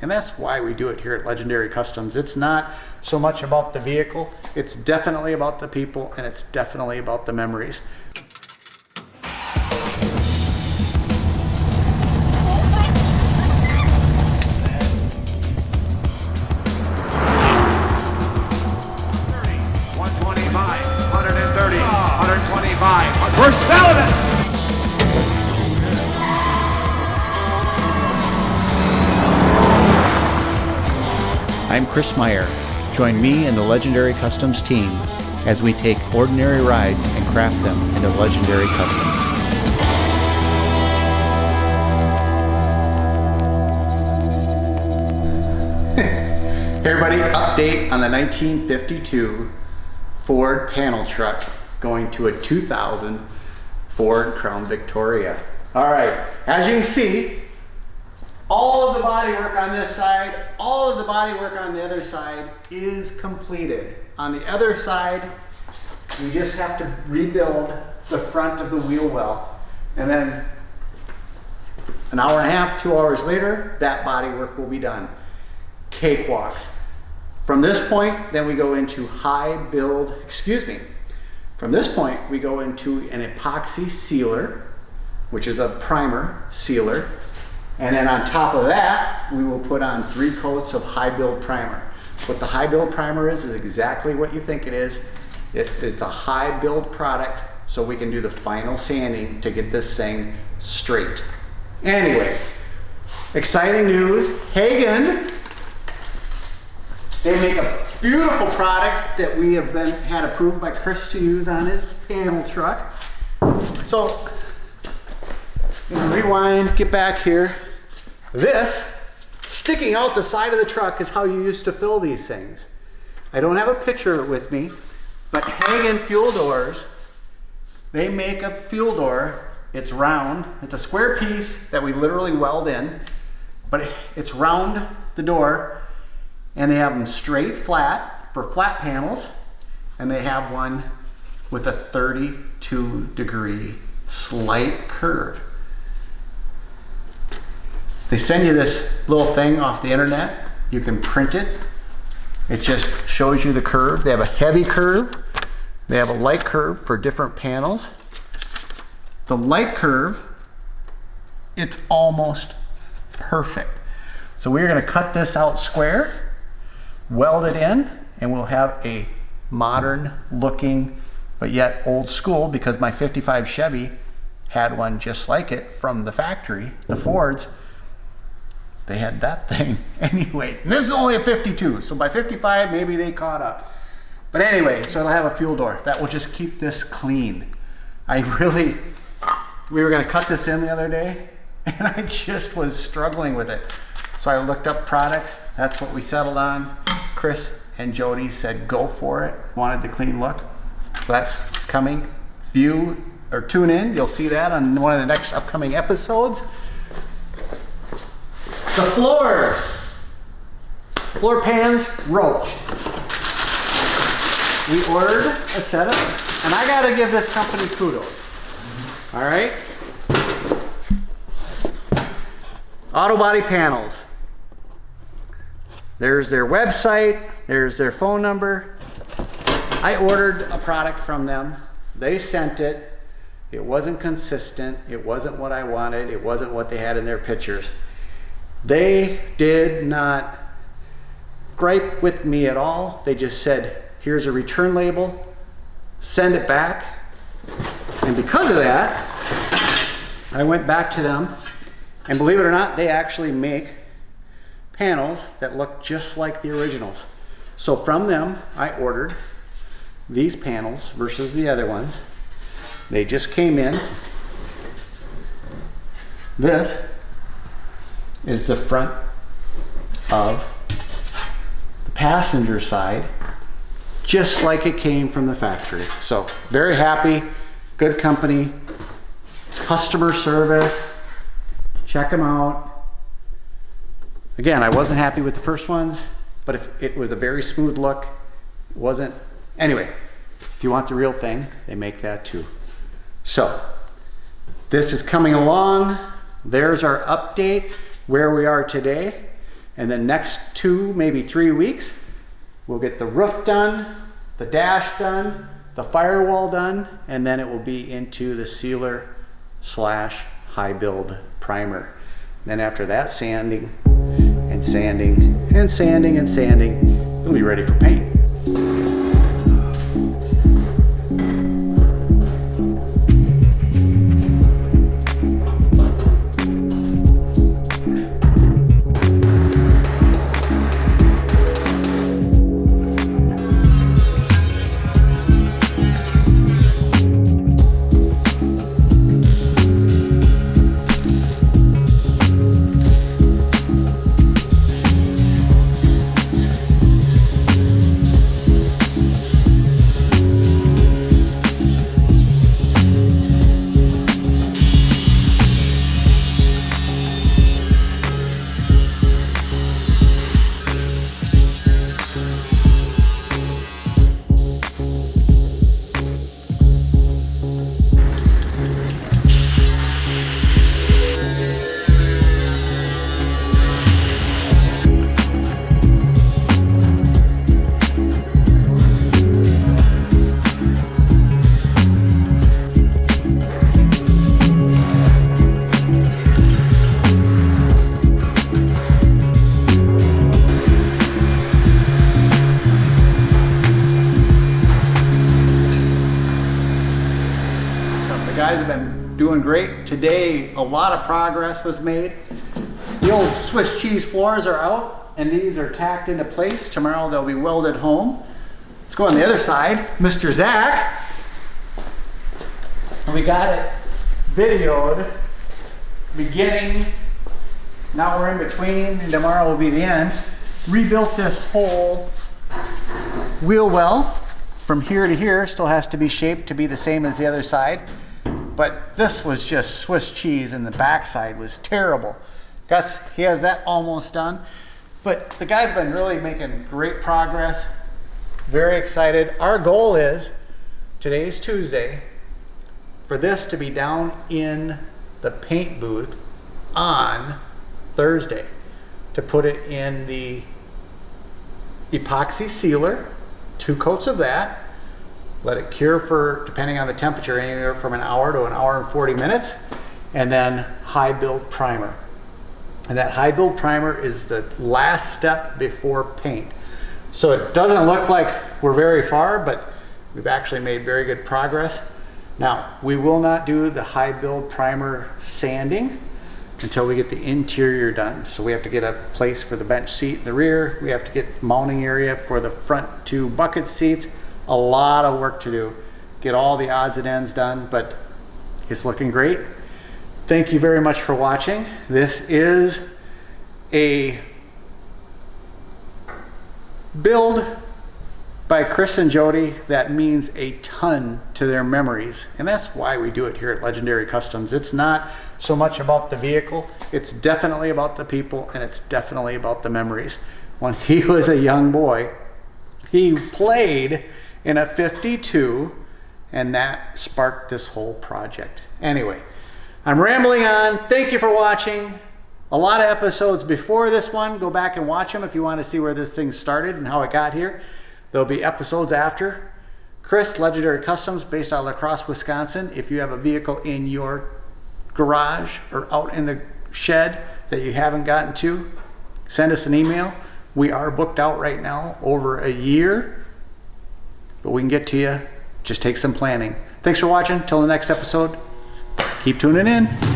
And that's why we do it here at Legendary Customs. It's not so much about the vehicle, it's definitely about the people, and it's definitely about the memories. We're selling it! I'm Chris Meyer. Join me and the Legendary Customs team as we take ordinary rides and craft them into legendary customs. Hey everybody, update on the 1952 Ford panel truck going to a 2000 Ford Crown Victoria. All right, as you can see, all of the bodywork on this side, all of the bodywork on the other side is completed. On the other side, we just have to rebuild the front of the wheel well. And then an hour and a half, 2 hours later, that bodywork will be done. Cakewalk. From this point, then we go into From this point, we go into an epoxy sealer, which is a primer sealer. And then on top of that, we will put on 3 coats of high build primer. What the high build primer is exactly what you think it is. It's a high build product, so we can do the final sanding to get this thing straight. Anyway, exciting news. Hagan, they make a beautiful product that we have had approved by Chris to use on his panel truck. So, rewind, get back here. This, sticking out the side of the truck, is how you used to fill these things. I don't have a picture with me, but Hagan fuel doors, they make a fuel door. It's round. It's a square piece that we literally weld in, but it's round, the door, and they have them straight flat for flat panels, and they have one with a 32-degree slight curve. They send you this little thing off the internet. You can print it. It just shows you the curve. They have a heavy curve. They have a light curve for different panels. The light curve, it's almost perfect. So we're gonna cut this out square, weld it in, and we'll have a modern looking, but yet old school, because my 55 Chevy had one just like it from the factory, the Fords. They had that thing anyway. And this is only a 52, so by 55, maybe they caught up. But anyway, so it'll have a fuel door. That will just keep this clean. We were gonna cut this in the other day, and I just was struggling with it. So I looked up products. That's what we settled on. Chris and Jody said, go for it. Wanted the clean look. So that's coming. View or tune in. You'll see that on one of the next upcoming episodes. The floors. Floor pans roached. We ordered a set of, and I gotta give this company kudos. All right. Auto Body Panels. There's their website, there's their phone number. I ordered a product from them. They sent it. It wasn't consistent. It wasn't what I wanted. It wasn't what they had in their pictures. They did not gripe with me at all. They just said, here's a return label, send it back. And because of that, I went back to them, and believe it or not, they actually make panels that look just like the originals. So from them, I ordered these panels versus the other ones. They just came in. This is the front of the passenger side, just like it came from the factory. So very happy, good company, customer service, check them out. Again, I wasn't happy with the first ones, but if it was a very smooth look, it wasn't. Anyway, if you want the real thing, they make that too. So this is coming along. There's our update, where we are today. And then next 2, maybe 3 weeks, we'll get the roof done, the dash done, the firewall done, and then it will be into the sealer / high build primer. Then after that, sanding and sanding and sanding and sanding, it'll be ready for paint. Guys have been doing great. Today, a lot of progress was made. The old Swiss cheese floors are out and these are tacked into place. Tomorrow they'll be welded home. Let's go on the other side. Mr. Zack. And we got it videoed. Beginning, now we're in between, and tomorrow will be the end. Rebuilt this whole wheel well from here to here. Still has to be shaped to be the same as the other side. But this was just Swiss cheese and the backside was terrible. Gus, he has that almost done. But the guys have been really making great progress. Very excited. Our goal is, today's Tuesday, for this to be down in the paint booth on Thursday. To put it in the epoxy sealer, 2 coats of that. Let it cure for, depending on the temperature, anywhere from an hour to an hour and 40 minutes. And then high build primer. And that high build primer is the last step before paint. So it doesn't look like we're very far, but we've actually made very good progress. Now, we will not do the high build primer sanding until we get the interior done. So we have to get a place for the bench seat in the rear. We have to get mounting area for the front 2 bucket seats. A lot of work to do. Get all the odds and ends done, but it's looking great. Thank you very much for watching. This is a build by Chris and Jody that means a ton to their memories. And that's why we do it here at Legendary Customs. It's not so much about the vehicle. It's definitely about the people, and it's definitely about the memories. When he was a young boy, he played in a 52, and that sparked this whole project. Anyway, I'm rambling on. Thank you for watching. A lot of episodes before this one. Go back and watch them if you want to see where this thing started and how it got here. There'll be episodes after. Chris, Legendary Customs, based out of La Crosse, Wisconsin. If you have a vehicle in your garage or out in the shed that you haven't gotten to, send us an email. We are booked out right now over a year, but we can get to you. Just take some planning. Thanks for watching. Till the next episode, keep tuning in.